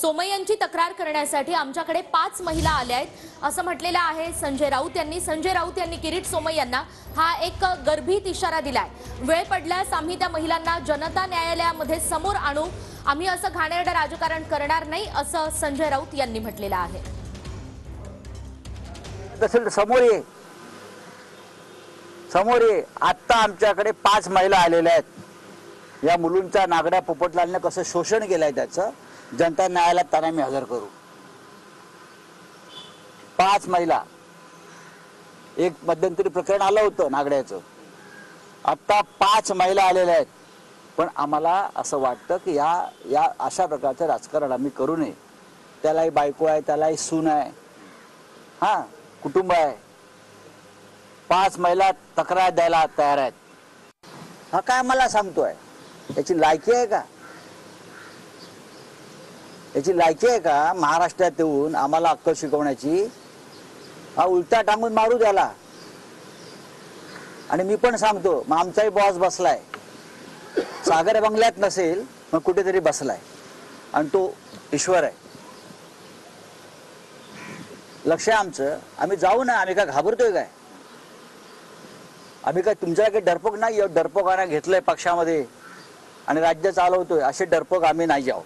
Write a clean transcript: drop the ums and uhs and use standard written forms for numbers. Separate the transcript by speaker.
Speaker 1: सोमय्यांची तक्रार करण्यासाठी आमच्याकडे 5 महिला आल्या आहेत असं म्हटलेलं आहे संजय राऊत यांनी। संजय राऊत यांनी किरीट सोमय्यांना हा एक गर्भित इशारा दिलाय। वेळ पडल्यास आम्ही त्या महिलांना जनता न्यायालयामध्ये समोर आणू, आम्ही असं घाणेरडं राजकारण करणार नाही असं संजय राऊत यांनी म्हटलेलं आहे।
Speaker 2: तसं समोर ये, समोर ये। आता आमच्याकडे 5 महिला आलेल्या आहेत। या मुलींचा नागड्या पोपटलालने कसं शोषण केलंय त्याचं जनता न्यायालयात त्यांना मी हजर करू। 5 महिला, एक मध्यंतरी प्रकरण आलं होतं नागड्याचं, आता 5 महिला आलेल्या आहेत। पण आम्हाला असं वाटतं की या अशा प्रकारचं राजकारण आम्ही करू नये। त्यालाही बायको आहे, त्यालाही सून आहे, हा कुटुंब आहे। 5 महिला तक्रार द्यायला तयार आहेत। हा काय मला सांगतोय? याची लायकी आहे का? याची लायकी आहे का महाराष्ट्रात येऊन आम्हाला अक्कल शिकवण्याची? हा उलटा टांगून मारू द्याला। आणि मी पण सांगतो, मग आमचाही बॉस बसलाय, सागर बंगल्यात नसेल मग कुठेतरी बसलाय, आणि तो ईश्वर आहे। लक्ष आहे आमचं, आम्ही जाऊ ना। आम्ही काय घाबरतोय काय? आम्ही काय तुमच्याकडे डरपोक नाही, डरपोकांना घेतलंय पक्षामध्ये आणि राज्य चालवतोय, असे डरपोक आम्ही नाही जाऊ।